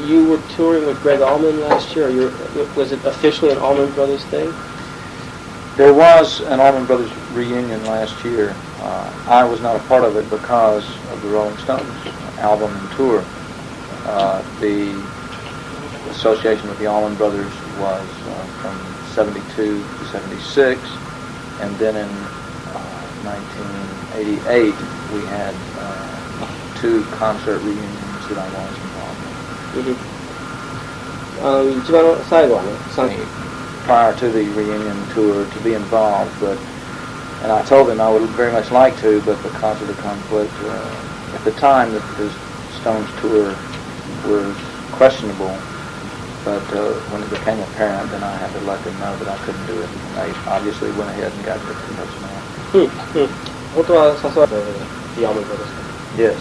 you were touring with Greg Allman last year. Was it officially an Allman Brothers thing? There was an Allman Brothers reunion last year. I was not a part of it because of the Rolling Stones album and tour. The association with the Allman Brothers was from 72 to 76, and then in 1988 we had 2 concert reunions that I was involved in. 一番最後はね、prior to the reunion tour to be involved, and I told him I would very much like to, but because of the conflict, at the time that the Stones tour was questionable, but when it became apparent, then I had to let them know that I couldn't do it. And they obviously went ahead and got rid of me. 本当は誘われたThe Allman Brothers. Yes.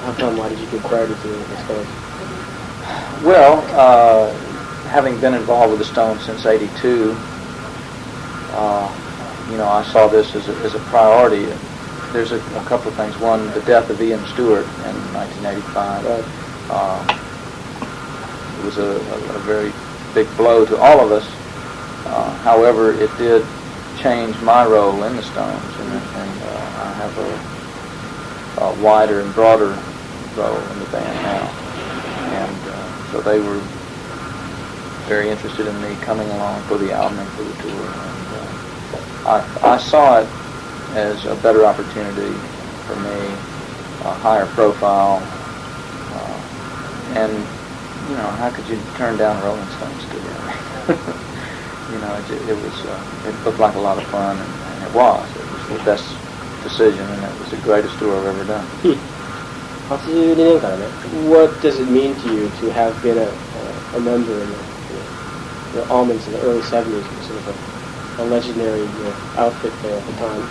How come? Why did you get prior to doing the Stones? Well, having been involved with the Stones since '82, I saw this as a priority. There's a couple of things. One, the death of Ian Stewart in 1985. It was a very big blow to all of us. However, it did change my role in the Stones, and I have a wider and broader role in the band now. And so they were very interested in me coming along for the album and for the tour. And I saw it as a better opportunity for me, a higher profile, and how could you turn down Rolling Stones together? It looked like a lot of fun, and it was. It was the best decision, and it was the greatest tour I've ever done. 82年からね、What does it mean to you to have been a member in the Allmans in the early 70s, sort of a legendary outfit there at the time?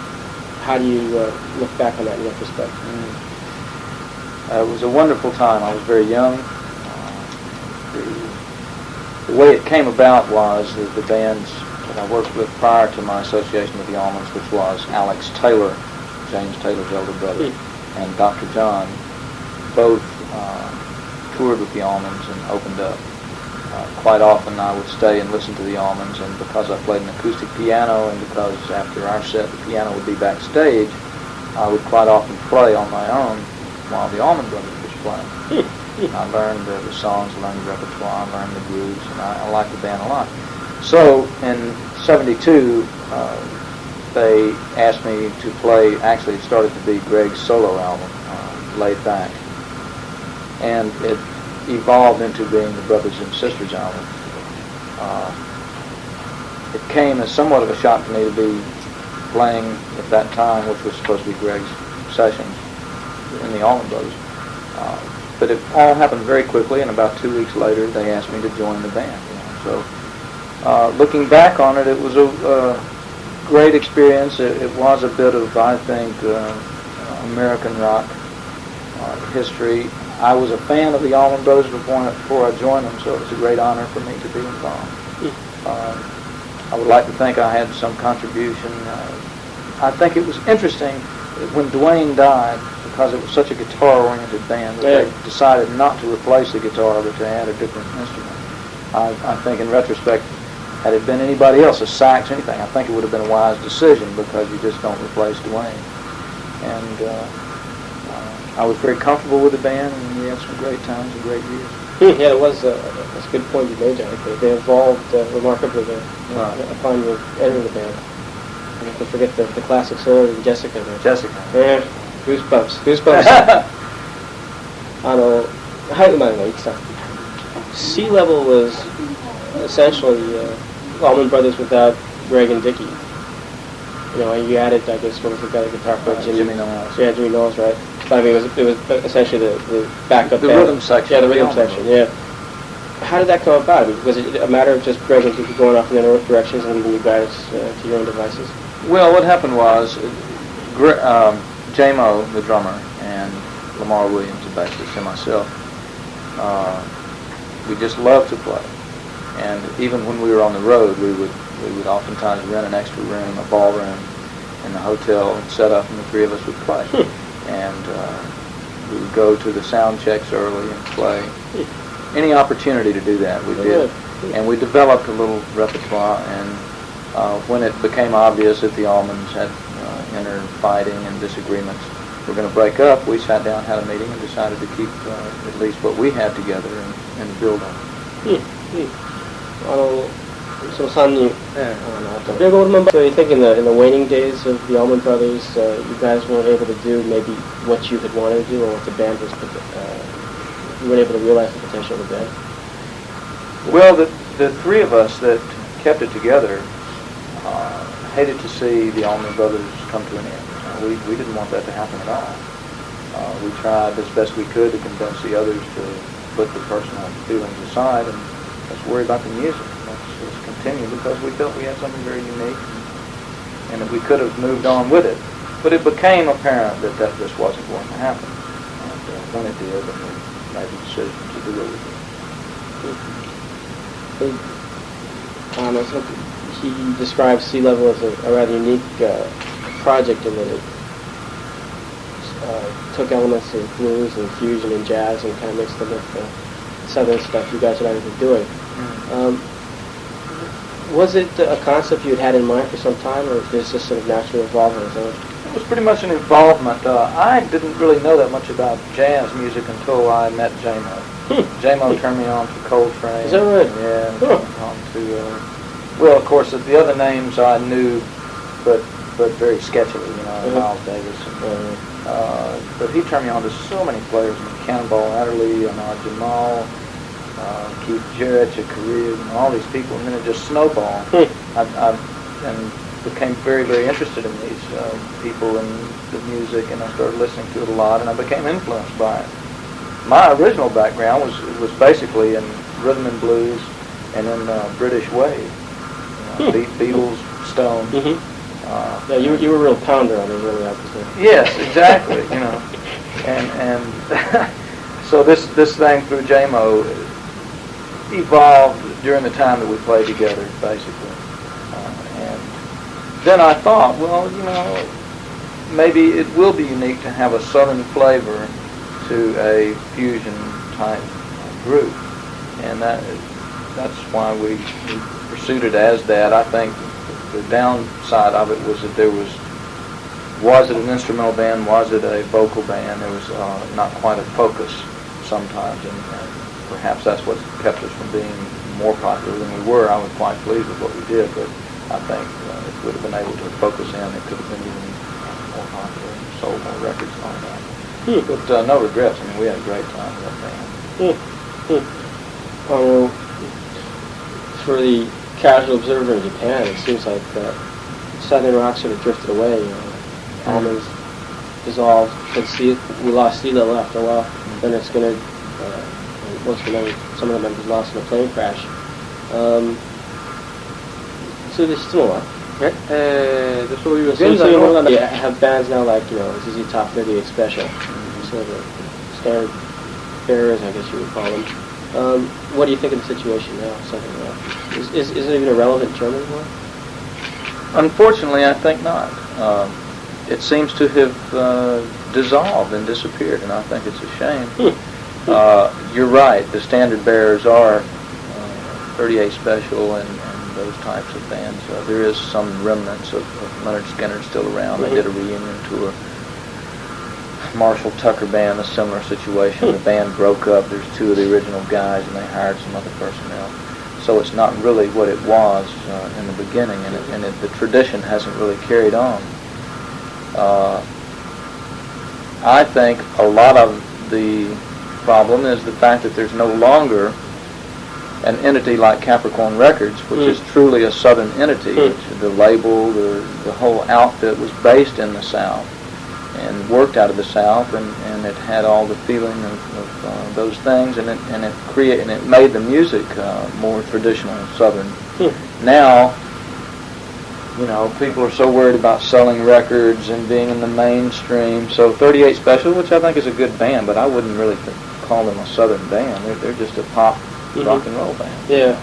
How do you look back on that in retrospect? It was a wonderful time. I was very young. The way it came about was that the bands that I worked with prior to my association with the Allmans, which was Alex Taylor, James Taylor's elder brother, and Dr. John, both toured with the Allmans and opened up. Quite often I would stay and listen to the Allmans, and because I played an acoustic piano and because after our set the piano would be backstage, I would quite often play on my own while the Allman Brothers was playing. I learned the songs, learned the repertoire, learned the grooves, and I liked the band a lot. So in '72, they asked me to play, actually it started to be Greg's solo album, Laid Back, and it evolved into being the Brothers and Sisters album. It came as somewhat of a shock to me to be playing at that time, which was supposed to be Greg's sessions in the Allman Brothers. But it all happened very quickly, and about 2 weeks later they asked me to join the band. So looking back on it, it was a great experience. It was a bit of, I think, American rock history. I was a fan of the Allman Brothers before I joined them, so it was a great honor for me to be involved. I would like to think I had some contribution. I think it was interesting when Dwayne died, because it was such a guitar-oriented band, that they decided not to replace the guitar, but to add a different instrument. I think in retrospect, had it been anybody else, a sax, anything, I think it would have been a wise decision, because you just don't replace Dwayne. And I was very comfortable with the band, and we had some great times and great years. Yeah, it was. That's a good point you made, John. They evolved remarkably there upon you entering the band. And don't forget the classic solo of Jessica there. Jessica. Yeah, goosebumps. Sea Level was essentially Allman Brothers without Greg and Dickie. And you added, I guess, what was the guy, the guitar player, Jimmy Knowles. Yeah, Jimmy Knowles, right? But I mean, it was essentially the backup the band. Rhythm section. Yeah, the rhythm section. Yeah. How did that come about? I mean, was it a matter of just Greg and Dickie going off in their own directions and leaving you guys to your own devices? Well, what happened was, J-Mo, the drummer, and Lamar Williams, the bassist, and myself, we just loved to play. And even when we were on the road, we would oftentimes rent an extra room, a ballroom in the hotel, and set up, and the three of us would play. And We would go to the sound checks early and play. Any opportunity to do that, we did. And we developed a little repertoire, and when it became obvious that the Allmans had inner fighting and disagreements were going to break up, we sat down, had a meeting, and decided to keep at least what we had together and build on it. その3人、So you think in the waning days of the Allman Brothers, you guys weren't able to do maybe what you had wanted to do, or what the band was, you weren't able to realize the potential of the band? Well, the three of us that kept it together hated to see the Allman Brothers come to an end. We didn't want that to happen at all. We tried as best we could to convince the others to put the personal feelings aside and let's worry about the music. Let's continue, because we felt we had something very unique and that we could have moved on with it. But it became apparent that this wasn't going to happen. And when it did, then we made the decision to do what we did. He describes Sea Level as a rather unique project in that it took elements of blues and fusion and jazz and kind of mixed them with the southern stuff you guys had already been doing. Was it a concept you had in mind for some time, or did this just sort of naturally evolve on its own? It was pretty much an involvement. I didn't really know that much about jazz music until I met J-Mo. J-Mo turned me on to Coltrane. Is that right? Yeah. On to, well, of course, the other names I knew, but very sketchily, Miles Davis. But he turned me on to so many players, Cannonball Adderley, Jamal, Keith Jarrett, Chick Corea, all these people, and then it just snowballed. And became very, very interested in these people and the music, and I started listening to it a lot, and I became influenced by it. My original background was basically in rhythm and blues and in British wave, Beatles, Stones. Yeah, you were a real pounder on those early albums. Yes, exactly. And so this thing through J-Mo evolved during the time that we played together, basically. And then I thought, well, maybe it will be unique to have a southern flavor to a fusion type group, and that's why we pursued it as that. I think the downside of it was that was it an instrumental band, was it a vocal band? There was not quite a focus sometimes, and perhaps that's what kept us from being more popular than we were. I was quite pleased with what we did, but I think if we would have been able to focus in, it could have been even more popular and sold more records and all that. But no regrets. We had a great time with that band. For the casual observer in Japan, it seems like Southern rock sort of drifted away. Allman's dissolved. We lost Sea Level after a while. Then it's going to, some of the members lost in a plane crash. So there's still a lot. そういう現在の have bands now like ZZ Top 38 Special, sort of standard bearers, I guess you would call them. What do you think of the situation now? Something like is it even a relevant term anymore? Unfortunately, I think not. It seems to have dissolved and disappeared, and I think it's a shame. You're right. The standard bearers are 38 Special and those types of bands. There is some remnants of Leonard Skinner still around. They did a reunion tour. Marshall Tucker Band, a similar situation. The band broke up. There's two of the original guys, and they hired some other personnel. So it's not really what it was in the beginning, and the tradition hasn't really carried on. I think a lot of the problem is the fact that there's no longer an entity like Capricorn Records, which is truly a Southern entity. The label, the whole outfit was based in the South and worked out of the South, and it had all the feeling of those things, and it made the music more traditional Southern. Now, people are so worried about selling records and being in the mainstream. So 38 Special, which I think is a good band, but I wouldn't really call them a Southern band. They're just a pop rock and roll band. Yeah.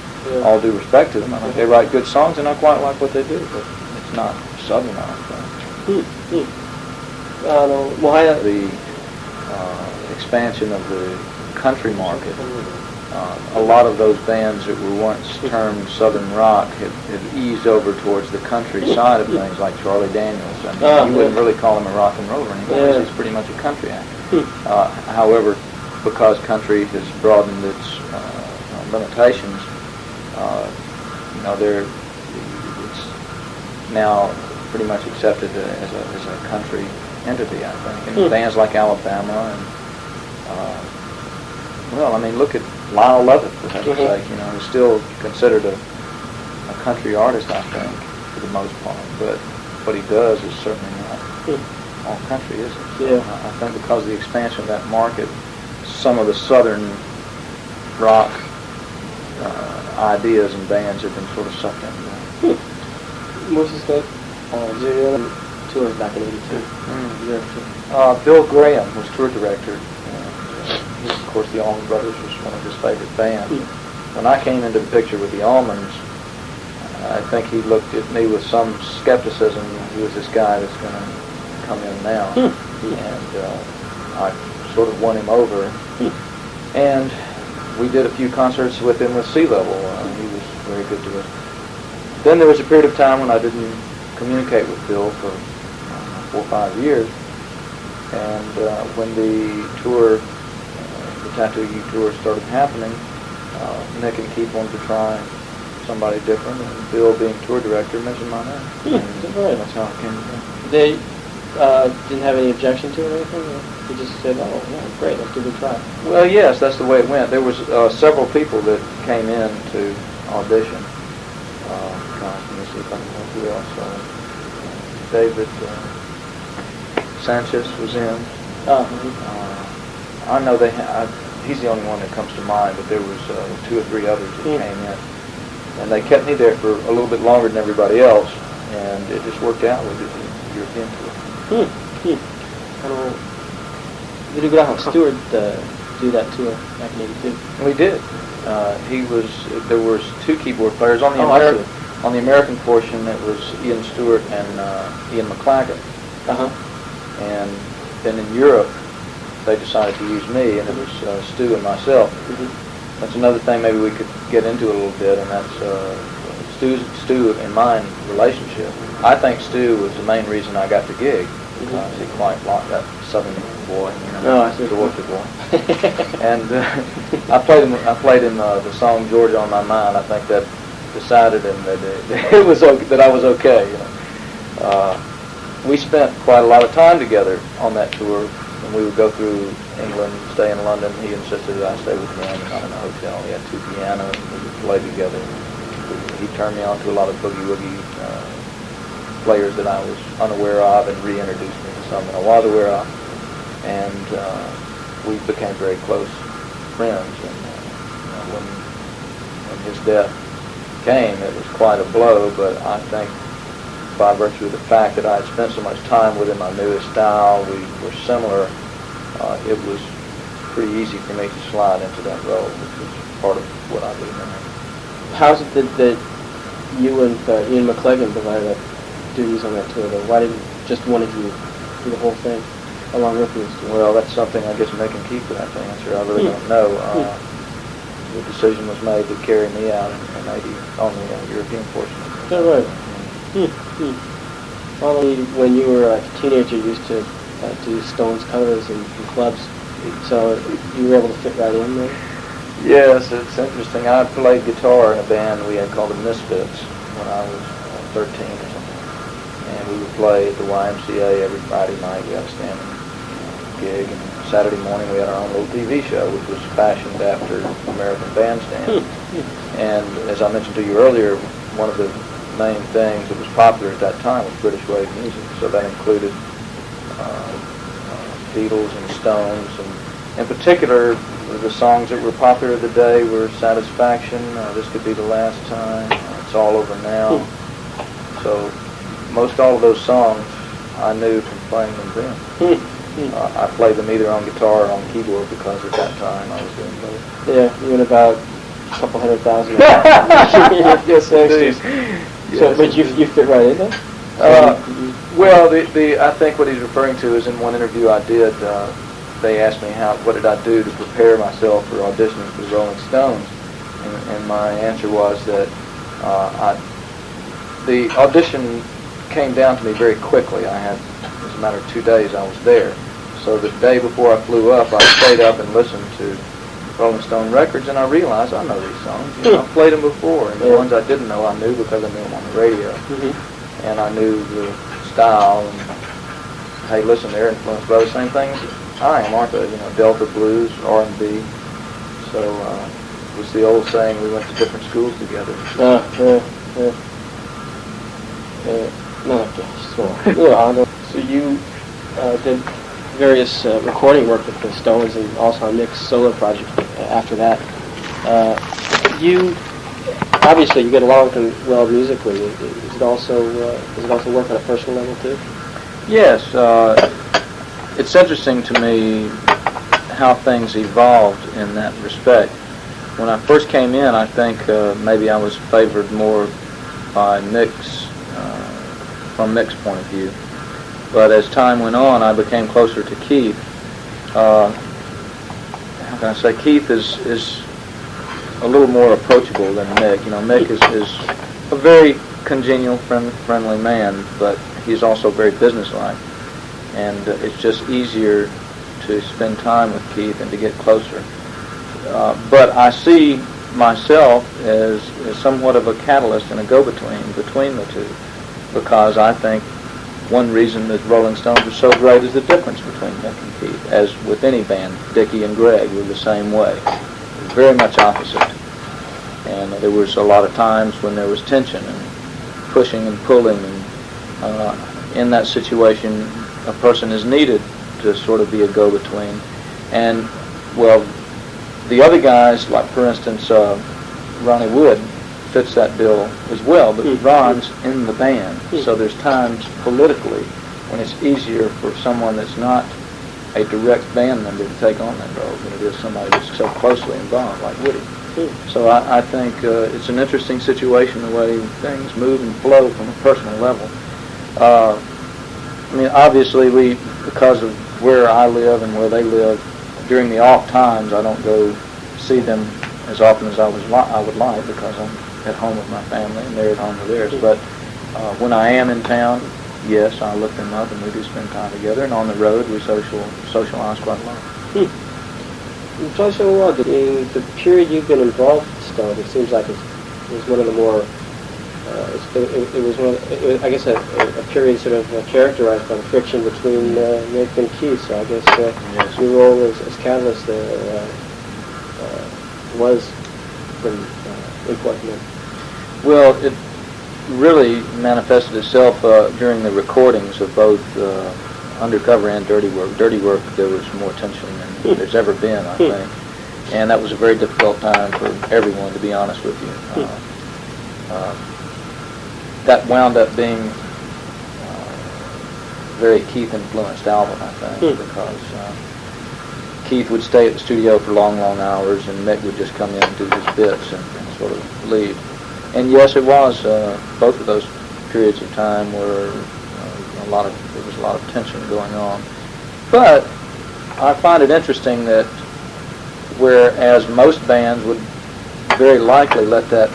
All due respect to them. I think they write good songs, and I quite like what they do, but it's not Southern, I don't think. The expansion of the country market, a lot of those bands that were once termed Southern rock have eased over towards the country side of things, like Charlie Daniels. I mean, you wouldn't really call him a rock and roller anymore. He's pretty much a country act. However, because country has broadened its limitations, it's now pretty much accepted as a country entity, I think. And bands like Alabama and well, I mean, look at Lyle Lovett, for heaven's sake. He's still considered a country artist, I think, for the most part. But what he does is certainly not all country, is it? So I think because of the expansion of that market, some of the Southern rock ideas and bands have been sort of sucked into that. What's his name? Zero tours back in '82. Bill Graham was tour director. Of course, the Allman Brothers was one of his favorite bands. When I came into the picture with the Allmans, I think he looked at me with some skepticism. Who is this guy that's going to come in now? And I sort of won him over. And we did a few concerts with him with Leavell. He was very good to us. Then there was a period of time when I didn't communicate with Bill for 4 or 5 years. And when the tour, the Tattoo You tour started happening, Nick and Keith wanted to try somebody different, and Bill, being tour director, mentioned my name. That's how it came about. They didn't have any objection to it or anything? They just said, oh, yeah, great, let's give it a try. Well, yes, that's the way it went. There was several people that came in to audition. Let me see if I can help you else. David Sanchez was in. I know he's the only one that comes to mind, but there was 2 or 3 others that came in. And they kept me there for a little bit longer than everybody else, and it just worked out with the European tour. Did Graham Stewart do that tour back in '82? We did. There was 2 keyboard players on the on the American portion. It was Ian Stewart and Ian McLagan. And then in Europe, they decided to use me, and it was Stu and myself. That's another thing maybe we could get into a little bit, and that's Stu and mine relationship. I think Stu was the main reason I got the gig, because he quite liked that Southern boy, the Orchard boy. And I played him the song "Georgia on My Mind." I think that decided him that it was that I was okay. We spent quite a lot of time together on that tour. And we would go through England, stay in London. He insisted that I stay with him, not in a hotel. He had 2 pianos, and we would play together. He turned me on to a lot of boogie-woogie players that I was unaware of, and reintroduced me to some that I was aware of. And we became very close friends. And when his death came, it was quite a blow, but I think by virtue of the fact that I had spent so much time with him, I knew his style, we were similar, it was pretty easy for me to slide into that role, which was part of what I do now. How is it that you and Ian McLagan divided up duties on that tour, though? Why didn't just one of you do the whole thing along with you? Well, that's something I guess Nick and Keith would have to answer. I really don't know. The decision was made to carry me out and maybe on the European portion. Is that right? Only when you were a teenager you used to do Stones covers in clubs, so you were able to fit right in there? Yes, it's interesting. I played guitar in a band we had called the Misfits when I was 13 or something, and we would play at the YMCA every Friday night. We had a standing gig, and Saturday morning we had our own little TV show, which was fashioned after American Bandstand. And as I mentioned to you earlier, one of the main things that was popular at that time was British wave music. So that included Beatles and Stones, and in particular the songs that were popular of the day were Satisfaction, This Could Be the Last Time, It's All Over Now. So most all of those songs I knew from playing them then. I played them either on guitar or on keyboard because at that time I was doing both. Yeah, you and about a couple 100,000. Yes, indeed. So, but you fit right in there? Well, I think what he's referring to is in one interview I did, they asked me what did I do to prepare myself for auditioning for the Rolling Stones, and my answer was that the audition came down to me very quickly. I had, as a matter of 2 days, I was there. So the day before I flew up, I stayed up and listened to Rolling Stone records, and I realized I know these songs. You know, I've played them before, and the ones I didn't know I knew because I knew them on the radio, and I knew the style. And hey, listen, they're influenced by the same things I am, aren't they? You know, Delta blues, R&B. So it was the old saying, we went to different schools together. So you did various recording work with the Stones and also on Nick's solo project after that. You obviously you get along well musically. Is it also work on a personal level too? Yes, it's interesting to me how things evolved in that respect. When I first came in, I think maybe I was favored more by from Mick's point of view. But as time went on, I became closer to Keith. How can I say? Keith is a little more approachable than Mick. You know, Mick is a very congenial, friendly man, but he's also very businesslike. And it's just easier to spend time with Keith and to get closer. But I see myself as somewhat of a catalyst and a go-between between the two, because I think one reason that Rolling Stones are so great is the difference between Mick and Keith. As with any band, Dickie and Greg were the same way, very much opposite. And there was a lot of times when there was tension and pushing and pulling, and in that situation, a person is needed to sort of be a go-between. And, well, the other guys, like for instance, Ronnie Wood, fits that bill as well, but Ron's in the band, so there's times politically when it's easier for someone that's not a direct band member to take on that role than it is somebody that's so closely involved, like Woody. So I think it's an interesting situation, the way things move and flow from a personal level. I mean, obviously, because of where I live and where they live, during the off times, I don't go see them as often as I would like, because I'm at home with my family and they're at home with theirs. But when I am in town, yes, I look them up and we do spend time together. And on the road, we socialize quite a lot. So, in the period you've been involved with the Stones, it seems like it was one of the more, I guess, a period sort of characterized by the friction between Mick and Keith. So I guess yes. Your role as catalyst there was pretty important. Well, it really manifested itself during the recordings of both Undercover and Dirty Work. Dirty Work, there was more tension than there's ever been, I think. And that was a very difficult time for everyone, to be honest with you. That wound up being a very Keith-influenced album, I think, because Keith would stay at the studio for long, long hours, and Mick would just come in and do his bits and sort of leave. And yes, it was both of those periods of time where there was a lot of tension going on. But I find it interesting that whereas most bands would very likely let that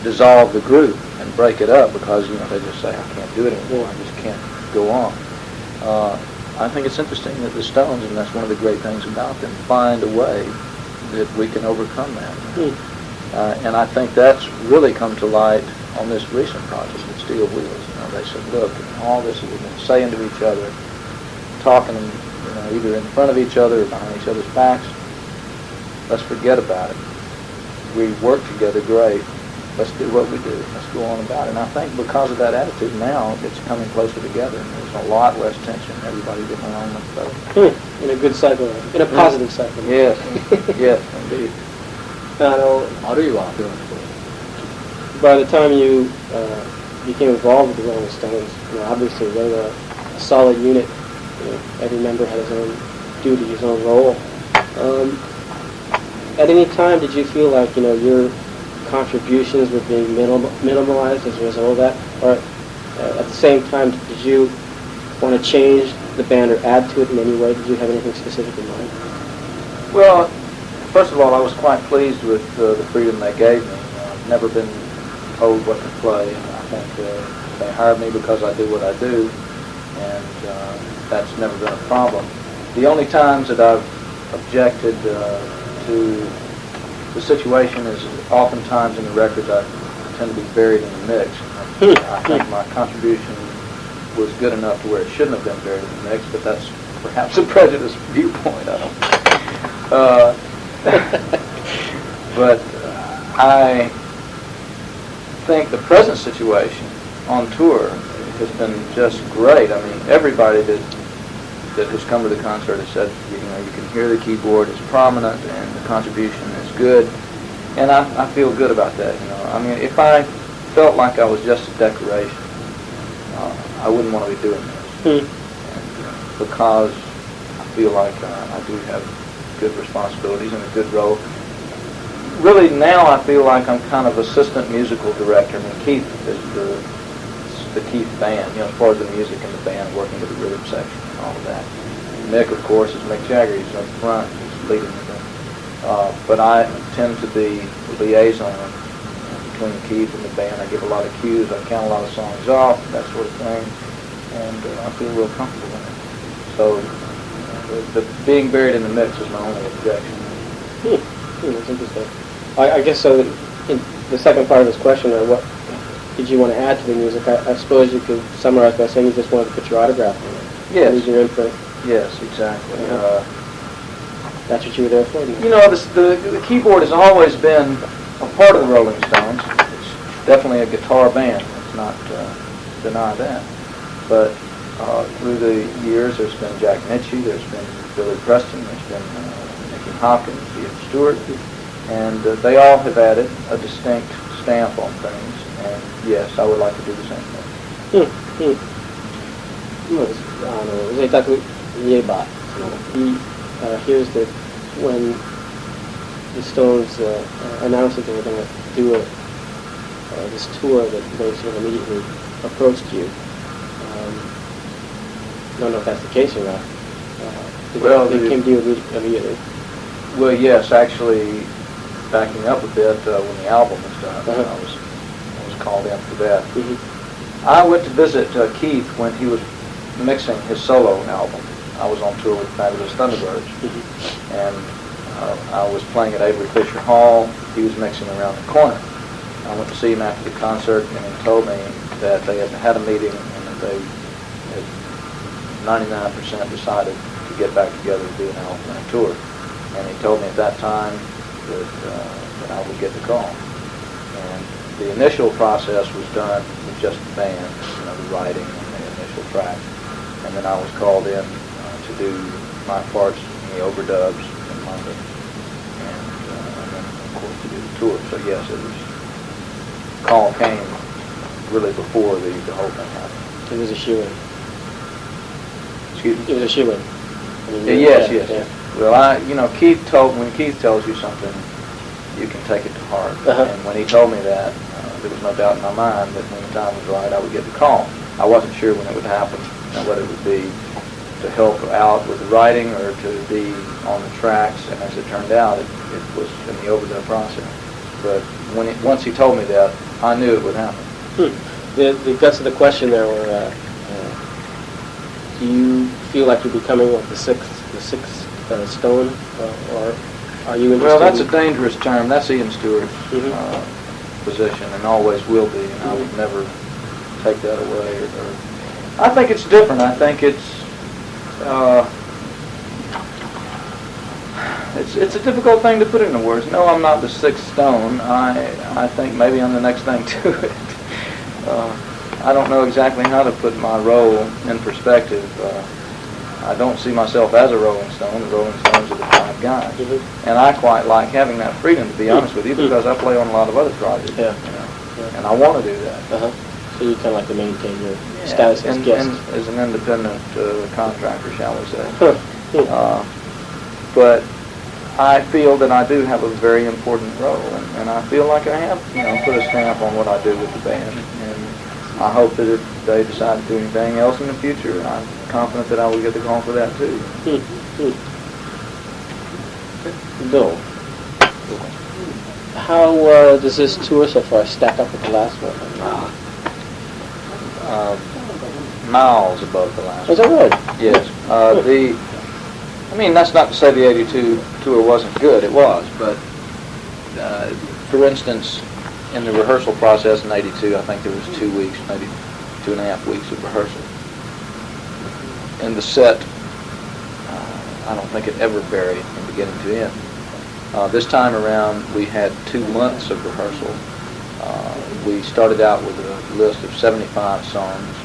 dissolve the group and break it up because they just say, I can't do it anymore, I just can't go on. I think it's interesting that the Stones, and that's one of the great things about them, find a way that we can overcome that. And I think that's really come to light on this recent project with Steel Wheels. They said, look, all this we've been saying to each other, talking, either in front of each other or behind each other's backs, let's forget about it. We work together great. Let's do what we do. Let's go on about it. And I think because of that attitude now, it's coming closer together. And there's a lot less tension. Everybody getting along much better. In a good cycle, in a positive cycle. Yes, yes, indeed. How do you want to? By the time you became involved with the Rolling Stones, obviously they were a solid unit. Every member had his own duty, his own role. At any time, did you feel like your contributions were being minimalized as a result of that, or at the same time, did you want to change the band or add to it in any way? Did you have anything specific in mind? Well, first of all, I was quite pleased with the freedom they gave me. I've never been told what to play, and I think they hired me because I do what I do, and that's never been a problem. The only times that I've objected to the situation is oftentimes in the records I tend to be buried in the mix. I think my contribution was good enough to where it shouldn't have been buried in the mix, but that's perhaps a prejudiced viewpoint. I don't. But I think the present situation on tour has been just great. I mean, everybody that has come to the concert has said, you can hear the keyboard is prominent and the contribution is good, and I feel good about that. I mean, if I felt like I was just a decoration, I wouldn't want to be doing this. And, because I feel like I do have good responsibilities and a good role. Really, now I feel like I'm kind of assistant musical director. I mean, Keith is the Keith band, as far as the music in the band, working with the rhythm section and all of that. Mick, of course, is Mick Jagger. He's up front. He's leading the thing. But I tend to be the liaison between Keith and the band. I give a lot of cues. I count a lot of songs off, that sort of thing, and I feel real comfortable in it. So the being buried in the mix is my only objection. That's interesting. I guess so. In the second part of this question, what did you want to add to the music? I suppose you could summarize by saying you just wanted to put your autograph on it. Yes. Use your input. Yes, exactly. That's what you were there for? The keyboard has always been a part of the Rolling Stones. It's definitely a guitar band. Let's not deny that. But through the years, there's been Jack Mitchell, there's been Billy Preston, there's been Nicky Hopkins, Ian Stewart, and they all have added a distinct stamp on things. And yes, I would like to do the same thing. He hears that when the Stones announced that they were going to do this tour, that they sort of immediately approached you. I don't know if that's the case or not. They came to you immediately. Well, yes, actually, backing up a bit, when the album was done, I was called in for that. I went to visit Keith when he was mixing his solo album. I was on tour with Fabulous Thunderbirds, and I was playing at Avery Fisher Hall. He was mixing around the corner. I went to see him after the concert, and he told me that they had a meeting and that they had 99% decided to get back together to do an album and a tour. And he told me at that time that I would get the call. And the initial process was done with just the band, the writing and the initial track. And then I was called in to do my parts in the overdubs in London, and then of course to do the tour. So yes, the call came really before the whole thing happened. It was a shoe-in. Excuse me? It was a shoe-in. Yes. Well, when Keith tells you something, you can take it to heart. And when he told me that, there was no doubt in my mind that when the time was right, I would get the call. I wasn't sure when it would happen, whether it would be to help out with the writing or to be on the tracks, and as it turned out, it was in the overdub process. But once he told me that, I knew it would happen. The guts of the question there were, do you feel like you're becoming the sixth Stone, or are you interested? Well, that's a dangerous term. That's Ian Stewart's position, and always will be, and I would never take that away. I think it's different. I think it's a difficult thing to put into words. No, I'm not the sixth Stone. I think maybe I'm the next thing to it. I don't know exactly how to put my role in perspective. I don't see myself as a Rolling Stone. The Rolling Stones are the five guys. And I quite like having that freedom, to be honest with you, because I play on a lot of other projects. And I want to do that. So you kind of like to maintain your status as guest. And as an independent contractor, shall we say. But I feel that I do have a very important role, and I feel like I have, put a stamp on what I do with the band. And I hope that if they decide to do anything else in the future, I'm confident that I will get the call for that too. Bill, how does this tour so far stack up with the last one? Miles above the last Is that right? Yes. I mean, that's not to say the 82 tour wasn't good. It was. But, for instance, in the rehearsal process in 82, I think there was 2 weeks, maybe 2.5 weeks of rehearsal. And the set, I don't think it ever varied from beginning to end. This time around, we had 2 months of rehearsal. We started out with a list of 75 songs,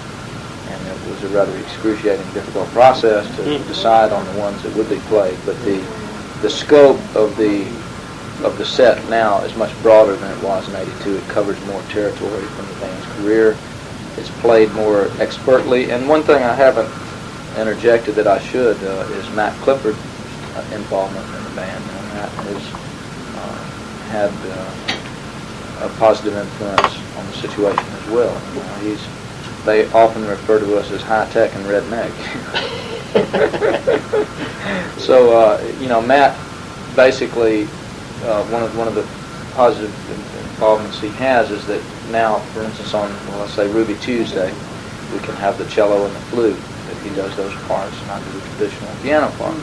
and it was a rather excruciating, difficult process to decide on the ones that would be played. But the scope of the set now is much broader than it was in '82. It covers more territory from the band's career. It's played more expertly. And one thing I haven't interjected that I should is Matt Clifford's involvement in the band. And Matt has had a positive influence on the situation as well. They often refer to us as high-tech and redneck. So, Matt basically, one of the positive involvements he has is that now, for instance, on, let's say, Ruby Tuesday, we can have the cello and the flute, that he does those parts, and I do the traditional piano part.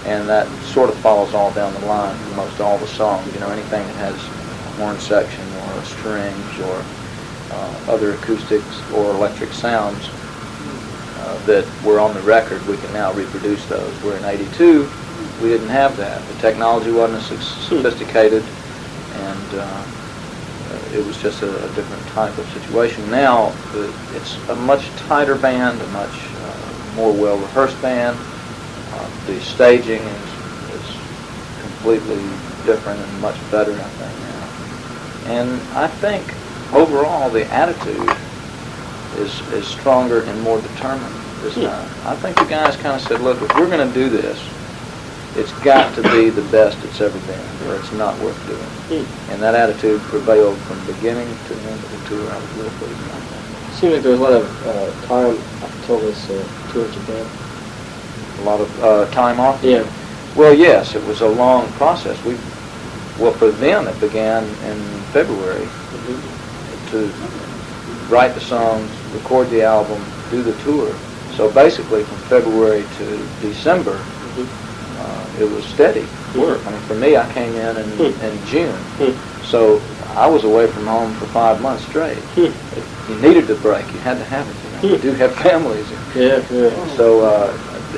And that sort of follows all down the line for most all the songs. Anything that has a horn section or strings or other acoustics or electric sounds that were on the record, we can now reproduce those. Where in '82, we didn't have that. The technology wasn't as sophisticated, and it was just a different type of situation. Now, it's a much tighter band, a much more well-rehearsed band. The staging is completely different and much better, I think, now. And I think overall, the attitude is stronger and more determined this time. I think the guys kind of said, look, if we're going to do this, it's got to be the best it's ever been, or it's not worth doing. And that attitude prevailed from beginning to the end of the tour. I was real pleased about that. It seemed like there was a lot of time up until this tour in Japan. A lot of time off? Yeah. Well, yes, it was a long process. Well, for them, it began in February. To write the songs, record the album, do the tour. So basically from February to December, it was steady work. I mean, for me, I came in June. So I was away from home for 5 months straight. You needed the break. You had to have it. You do have families. Yeah. So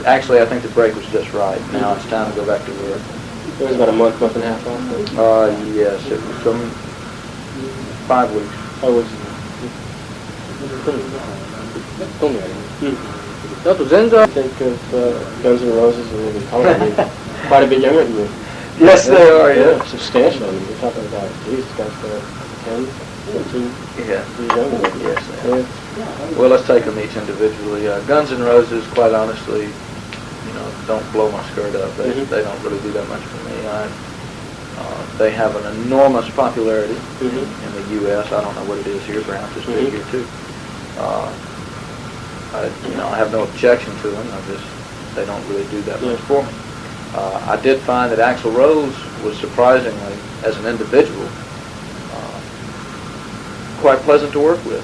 actually, I think the break was just right. Now it's time to go back to work. It was about a month and a half off. Yes, it was some 5 weeks. I was. あと全然 think of Guns N' Roses and Leavell quite a bit younger than you. Yes, they are. Yeah, substantial. I mean, we're talking about these guys 10, 14 yeah, years younger. Yes, they are. Well, let's take them each individually. Guns N' Roses, quite honestly, don't blow my skirt up. They don't really do that much for me. They have an enormous popularity in the U.S. I don't know what it is here. Perhaps it's big here too. I have no objection to them. They don't really do that much for me. I did find that Axl Rose was surprisingly, as an individual, quite pleasant to work with.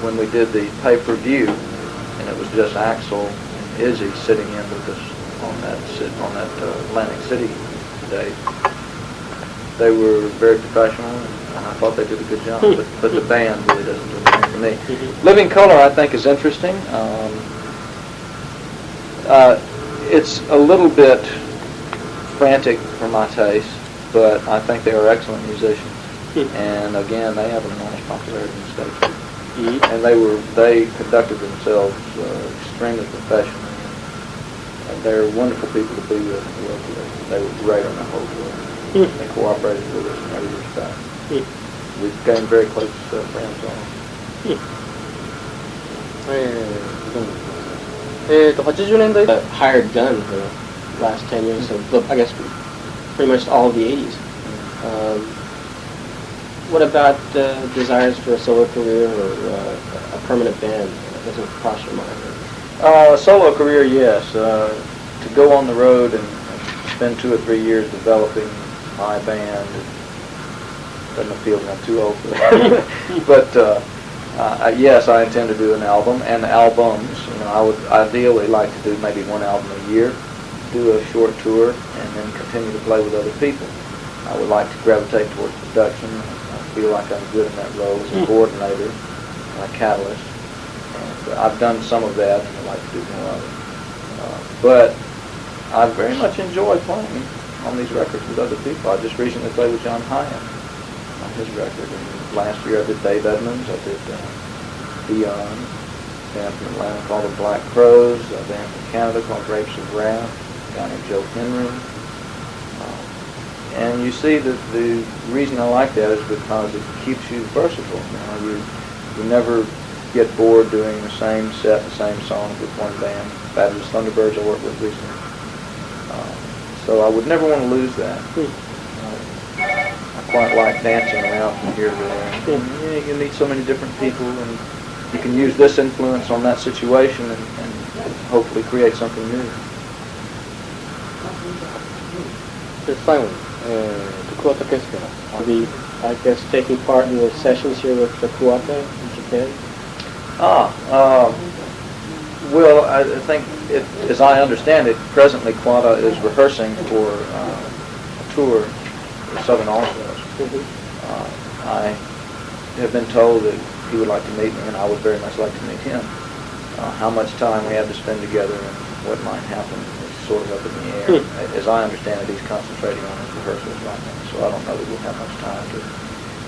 When we did the pay-per-view, and it was just Axl and Izzy sitting in with us on that Atlantic City day. They were very professional, and I thought they did a good job. But the band really doesn't do anything for me. Living Colour, I think, is interesting. It's a little bit frantic for my taste, but I think they are excellent musicians. And again, they have an enormous popularity in the States. And they conducted themselves extremely professionally. And they're wonderful people to be with and work with. They were great on the whole tour. They cooperated with us in every respect. We became very close friends on them. 80年代 hired gun for the last 10 years, so I guess pretty much all of the 80s. What about desires for a solo career or a permanent band? That doesn't cross your mind? Solo career, yes. To go on the road and spend 2 or 3 years developing my band, it doesn't appeal to me. I'm too old for that. But yes, I intend to do an album and albums. You know, I would ideally like to do maybe 1 album a year, do a short tour, and then continue to play with other people. I would like to gravitate towards production. I feel like I'm good in that role as a coordinator, a catalyst. And I've done some of that, and I'd like to do more of it. But I very much enjoy playing on these records with other people. I just recently played with John Hyatt on his record. And last year I did Dave Edmunds, I did Dion, a band from Atlanta called the Black Crows, a band from Canada called Grapes of Wrath, a guy named Joe Henry. And you see that the reason I like that is because it keeps you versatile. You know, you never get bored doing the same set, the same songs with one band. Fabulous Thunderbirds I worked with recently. So I would never want to lose that. I quite like dancing around from here to there. And, you meet so many different people, and you can use this influence on that situation and hopefully create something new. Just finally, the Kuwata Orchestra. I'll be, I guess, taking part in the sessions here with the Kuwata in Japan. Well, I think, as I understand it, presently Kuwata is rehearsing for a tour with Southern All-Stars. I have been told that he would like to meet me, and I would very much like to meet him. How much time we have to spend together and what might happen is sort of up in the air. As I understand it, he's concentrating on his rehearsals right now, so I don't know that we'll have much time to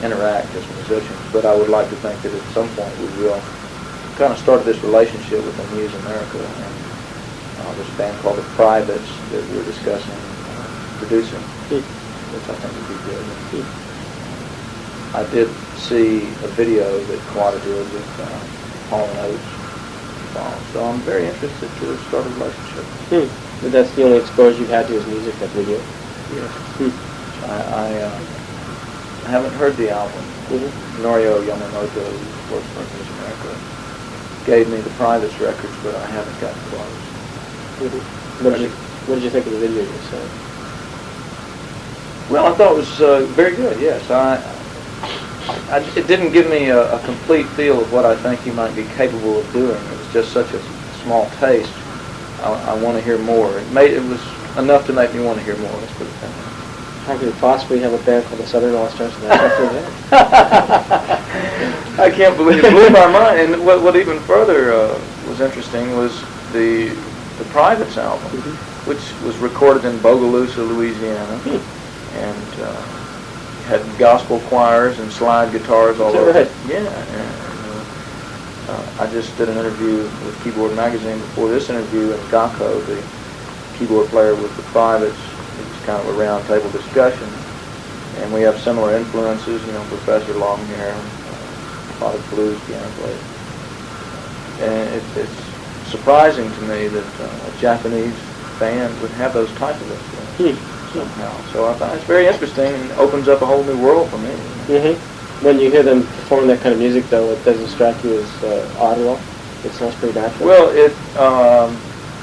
interact as musicians. But I would like to think that at some point we will kind of started this relationship with Amuse America and this band called The Privates that we're discussing producing, which I think would be good. I did see a video that Kuwata did with Hall & Oates, so I'm very interested to start a relationship. But that's the only exposure you've had to his music, that video? Yes. I haven't heard the album. Norio Yamamoto, who works for Amuse America, gave me the Privates records, but I haven't gotten close. What did you think of the video you saw? Well, I thought it was very good, yes. It didn't give me a complete feel of what I think he might be capable of doing. It was just such a small taste. I want to hear more. It was enough to make me want to hear more, let's put it that way. How could we possibly have a band called the Southern All-Stars and that's not that? I can't believe it. Blew my mind. And what even further was interesting was the Privates album, which was recorded in Bogalusa, Louisiana, and had gospel choirs and slide guitars all over. Right? Yeah. And, I just did an interview with Keyboard Magazine before this interview, and Gakko, the keyboard player with the Privates, it was kind of a round table discussion, and we have similar influences. You know, Professor Longhair, a lot of blues piano players, and it's surprising to me that a Japanese band would have those type of influences somehow. So I thought it's very interesting and opens up a whole new world for me. When you hear them perform that kind of music, though, it doesn't strike you as odd at all? It sounds pretty natural? Well,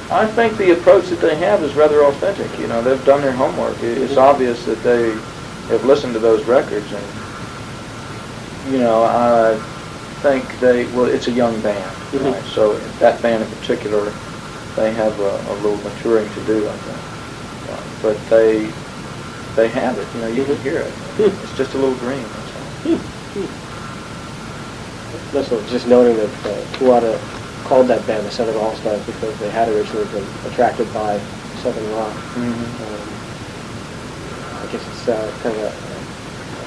I think the approach that they have is rather authentic. You know, they've done their homework. It's obvious that they have listened to those records, and, you know, I think it's a young band, right? So that band in particular, they have a little maturing to do, I think. But they have it, you know, you can hear it. It's just a little green. Listen, just noting that Kuwata called that band the Southern All-Stars because they had originally been attracted by Southern rock. I guess it's kind of a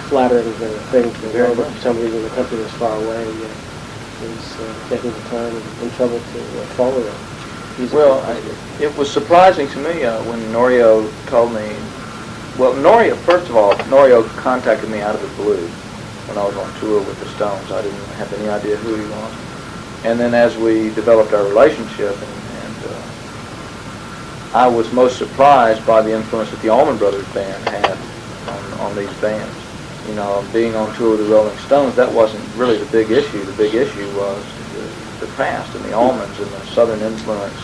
flattering thing to know that for some reason the country was far away is taking the time and in trouble to follow them. Well, it was surprising to me when Norio told me. Well, first of all, Norio contacted me out of the blue when I was on tour with the Stones. I didn't have any idea who he was. And then as we developed our relationship, and I was most surprised by the influence that the Allman Brothers band had on these bands. You know, being on tour with the Rolling Stones, that wasn't really the big issue. The big issue was the past and the Allmans and the Southern influence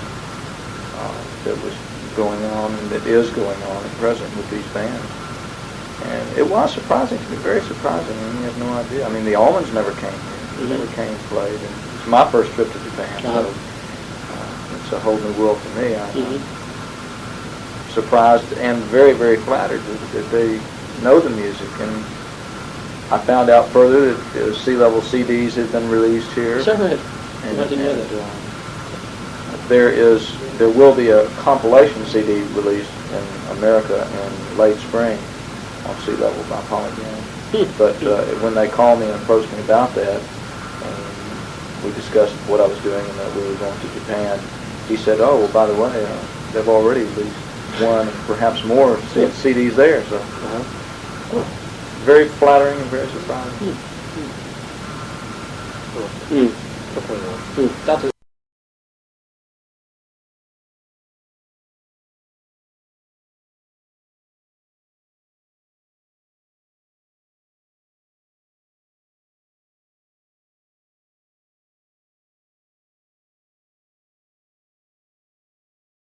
that was going on and that is going on at present with these bands. And it was surprising to me, very surprising. I mean, you have no idea. I mean, the Allmans never came here. They never came and played. And it's my first trip to Japan, so it's a whole new world for me. I'm surprised and very, very flattered that they know the music. And I found out further that C-level CDs had been released here. Sure, right. And, I didn't know that. There will be a compilation CD released in America in late spring on C-level by Polygram. But when they called me and approached me about that, and we discussed what I was doing and that we were going to Japan, he said, "Oh, well, by the way, they've already released one and perhaps more CDs there." So very flattering and very surprising. だと